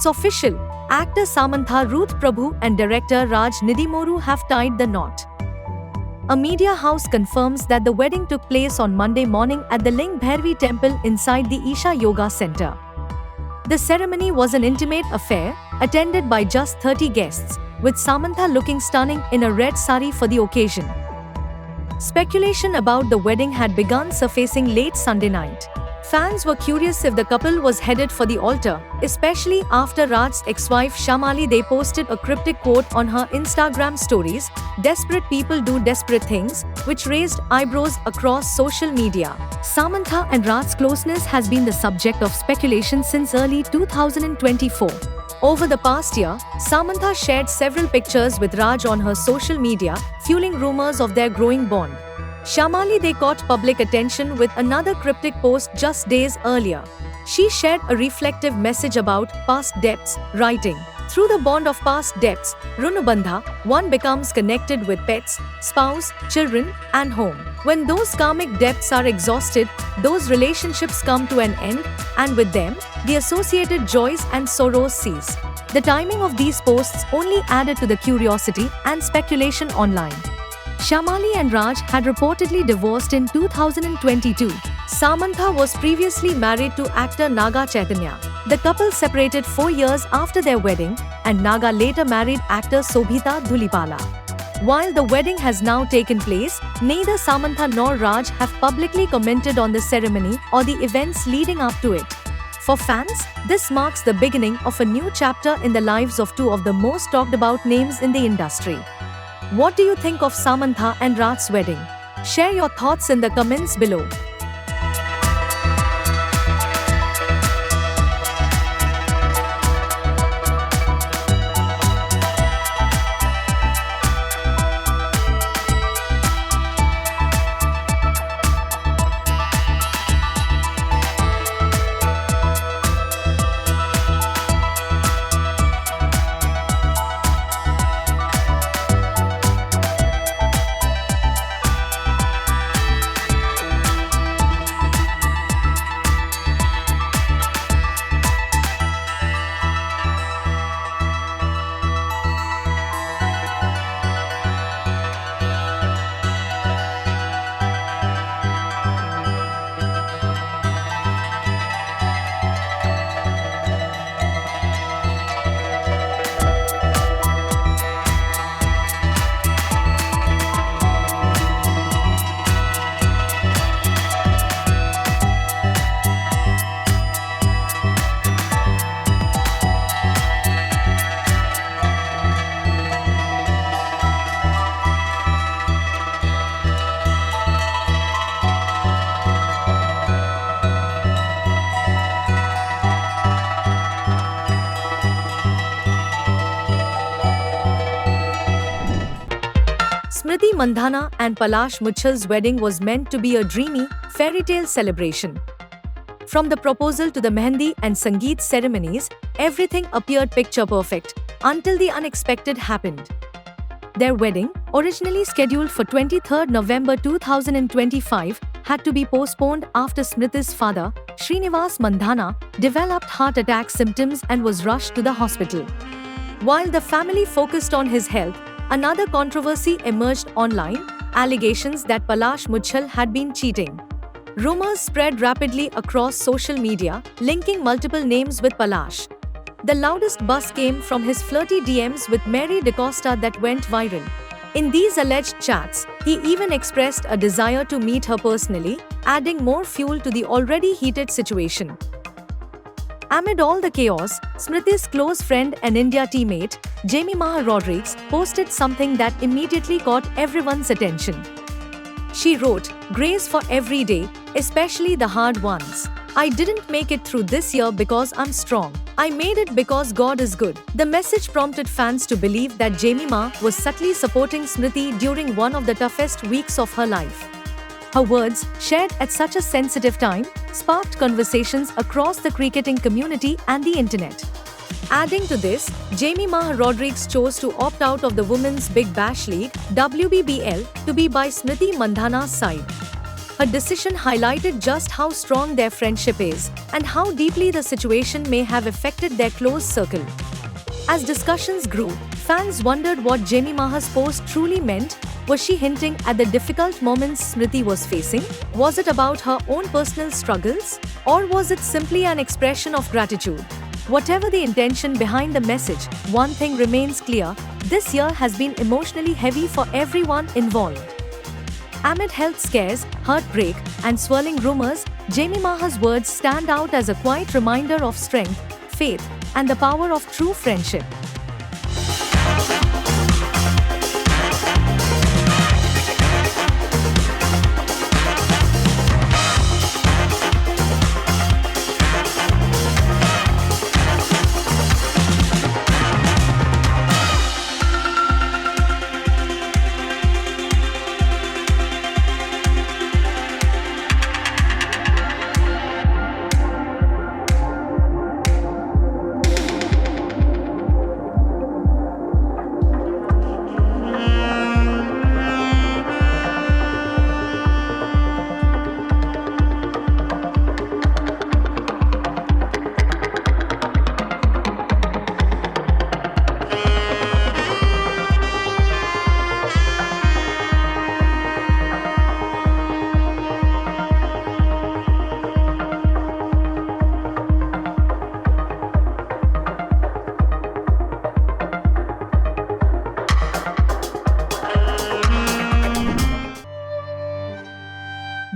It's official. Actor Samantha Ruth Prabhu and director Raj Nidimoru have tied the knot. A media house confirms that the wedding took place on Monday morning at the Ling Bhairavi temple inside the Isha Yoga Center. The ceremony was an intimate affair, attended by just 30 guests, with Samantha looking stunning in a red sari for the occasion. Speculation about the wedding had begun surfacing late Sunday night. Fans were curious if the couple was headed for the altar, especially after Raj's ex-wife Shamali Dey posted a cryptic quote on her Instagram stories, "Desperate people do desperate things," which raised eyebrows across social media. Samantha and Raj's closeness has been the subject of speculation since early 2024. Over the past year, Samantha shared several pictures with Raj on her social media, fueling rumors of their growing bond. Shamali Dey caught public attention with another cryptic post just days earlier. She shared a reflective message about past debts, writing, "Through the bond of past debts, Runubandha, one becomes connected with pets, spouse, children, and home. When those karmic debts are exhausted, those relationships come to an end, and with them, the associated joys and sorrows cease." The timing of these posts only added to the curiosity and speculation online. Shamali and Raj had reportedly divorced in 2022. Samantha was previously married to actor Naga Chaitanya. The couple separated 4 years after their wedding, and Naga later married actor Sobhita Dhulipala. While the wedding has now taken place, neither Samantha nor Raj have publicly commented on the ceremony or the events leading up to it. For fans, this marks the beginning of a new chapter in the lives of two of the most talked about names in the industry. What do you think of Samantha and Raj's wedding? Share your thoughts in the comments below. Smriti Mandhana and Palash Muchal's wedding was meant to be a dreamy, fairy tale celebration. From the proposal to the Mehendi and Sangeet ceremonies, everything appeared picture perfect, until the unexpected happened. Their wedding, originally scheduled for 23 November 2025, had to be postponed after Smriti's father, Srinivas Mandhana, developed heart attack symptoms and was rushed to the hospital. While the family focused on his health, another controversy emerged online: allegations that Palash Muchal had been cheating. Rumors spread rapidly across social media, linking multiple names with Palash. The loudest buzz came from his flirty DMs with Mary DaCosta that went viral. In these alleged chats, he even expressed a desire to meet her personally, adding more fuel to the already heated situation. Amid all the chaos, Smriti's close friend and India teammate, Jemimah Rodrigues, posted something that immediately caught everyone's attention. She wrote, "Grace for every day, especially the hard ones. I didn't make it through this year because I'm strong. I made it because God is good." The message prompted fans to believe that Jemimah was subtly supporting Smriti during one of the toughest weeks of her life. Her words, shared at such a sensitive time, sparked conversations across the cricketing community and the internet. Adding to this, Jemimah Rodrigues chose to opt out of the Women's Big Bash League (WBBL) to be by Smriti Mandhana's side. Her decision highlighted just how strong their friendship is and how deeply the situation may have affected their close circle. As discussions grew, fans wondered what Jemima's post truly meant. Was she hinting at the difficult moments Smriti was facing? Was it about her own personal struggles? Or was it simply an expression of gratitude? Whatever the intention behind the message, one thing remains clear: this year has been emotionally heavy for everyone involved. Amid health scares, heartbreak, and swirling rumors, Jemima's words stand out as a quiet reminder of strength, faith, and the power of true friendship.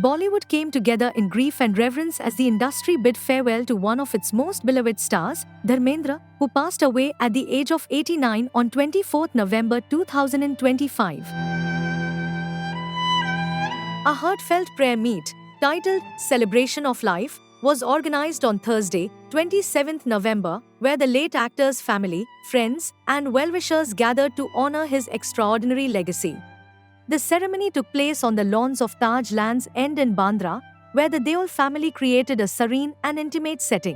Bollywood came together in grief and reverence as the industry bid farewell to one of its most beloved stars, Dharmendra, who passed away at the age of 89 on 24 November 2025. A heartfelt prayer meet, titled Celebration of Life, was organized on Thursday, 27 November, where the late actor's family, friends, and well-wishers gathered to honor his extraordinary legacy. The ceremony took place on the lawns of Taj Lands End in Bandra, where the Deol family created a serene and intimate setting.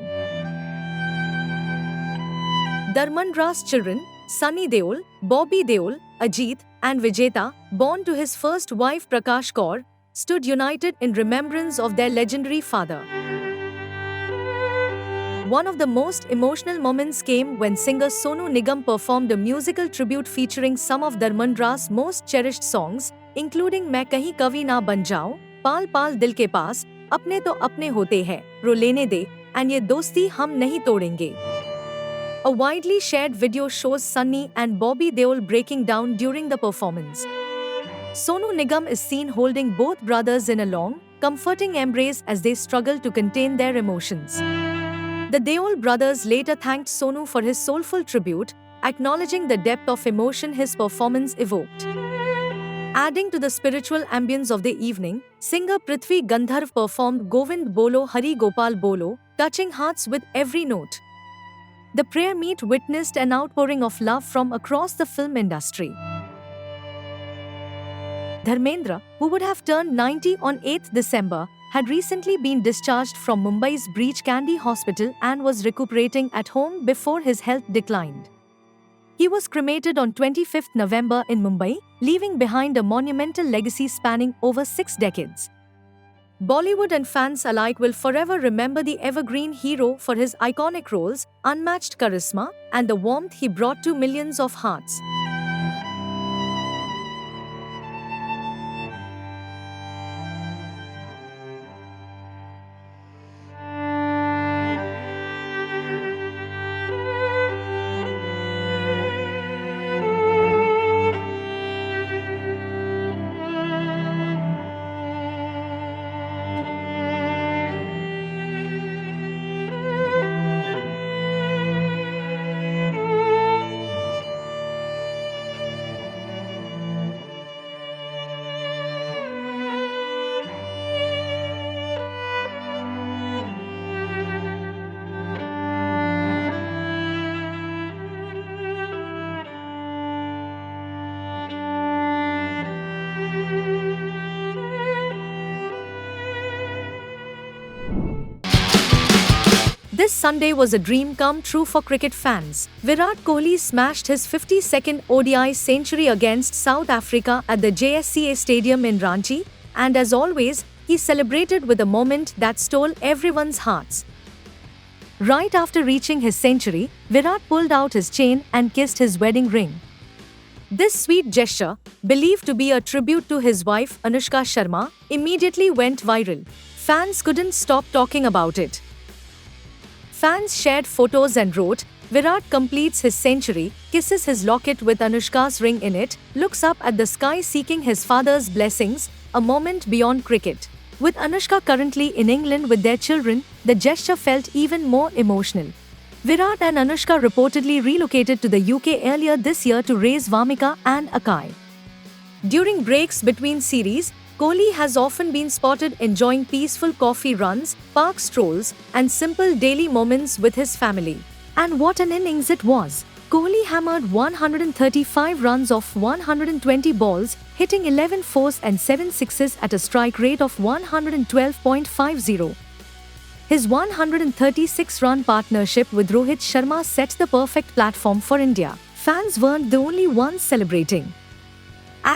Dharmendra's children, Sunny Deol, Bobby Deol, Ajit, and Vijeta, born to his first wife Prakash Kaur, stood united in remembrance of their legendary father. One of the most emotional moments came when singer Sonu Nigam performed a musical tribute featuring some of Dharmendra's most cherished songs, including Main Kahin Kavi Na Ban Jaun, Paal Paal Dil Ke Paas, Apne To Apne Hote Hain, Ro Lene De, and Ye Dosti Hum Nahi Todenge. A widely shared video shows Sunny and Bobby Deol breaking down during the performance. Sonu Nigam is seen holding both brothers in a long, comforting embrace as they struggle to contain their emotions. The Deol brothers later thanked Sonu for his soulful tribute, acknowledging the depth of emotion his performance evoked. Adding to the spiritual ambience of the evening, singer Prithvi Gandharv performed Govind Bolo Hari Gopal Bolo, touching hearts with every note. The prayer meet witnessed an outpouring of love from across the film industry. Dharmendra, who would have turned 90 on 8 December, had recently been discharged from Mumbai's Breach Candy Hospital and was recuperating at home before his health declined. He was cremated on 25 November in Mumbai, leaving behind a monumental legacy spanning over 6 decades. Bollywood and fans alike will forever remember the evergreen hero for his iconic roles, unmatched charisma, and the warmth he brought to millions of hearts. This Sunday was a dream come true for cricket fans. Virat Kohli smashed his 52nd ODI century against South Africa at the JSCA Stadium in Ranchi, and as always, he celebrated with a moment that stole everyone's hearts. Right after reaching his century, Virat pulled out his chain and kissed his wedding ring. This sweet gesture, believed to be a tribute to his wife Anushka Sharma, immediately went viral. Fans couldn't stop talking about it. Fans shared photos and wrote, "Virat completes his century, kisses his locket with Anushka's ring in it, looks up at the sky seeking his father's blessings, a moment beyond cricket." With Anushka currently in England with their children, the gesture felt even more emotional. Virat and Anushka reportedly relocated to the UK earlier this year to raise Vamika and Akai. During breaks between series, Kohli has often been spotted enjoying peaceful coffee runs, park strolls, and simple daily moments with his family. And what an innings it was! Kohli hammered 135 runs off 120 balls, hitting 11 fours and 7 sixes at a strike rate of 112.50. His 136-run partnership with Rohit Sharma set the perfect platform for India. Fans weren't the only ones celebrating.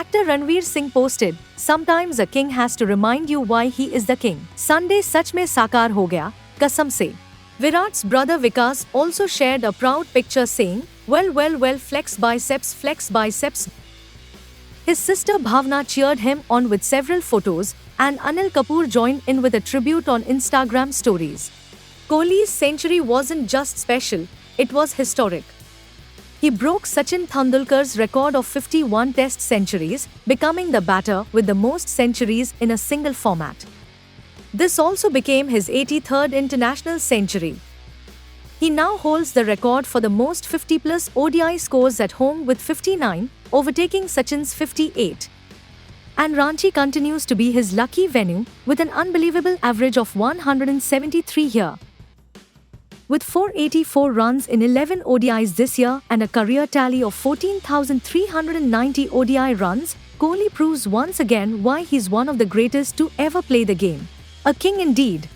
Actor Ranveer Singh posted, "Sometimes a king has to remind you why he is the king. Sunday sach mein saakar ho gaya, kasam se." Virat's brother Vikas also shared a proud picture saying, well, flex biceps. His sister Bhavna cheered him on with several photos, and Anil Kapoor joined in with a tribute on Instagram stories. Kohli's century wasn't just special, it was historic. He broke Sachin Tendulkar's record of 51 Test centuries, becoming the batter with the most centuries in a single format. This also became his 83rd international century. He now holds the record for the most 50-plus ODI scores at home with 59, overtaking Sachin's 58. And Ranchi continues to be his lucky venue, with an unbelievable average of 173 here. With 484 runs in 11 ODIs this year and a career tally of 14,390 ODI runs, Kohli proves once again why he's one of the greatest to ever play the game. A king indeed.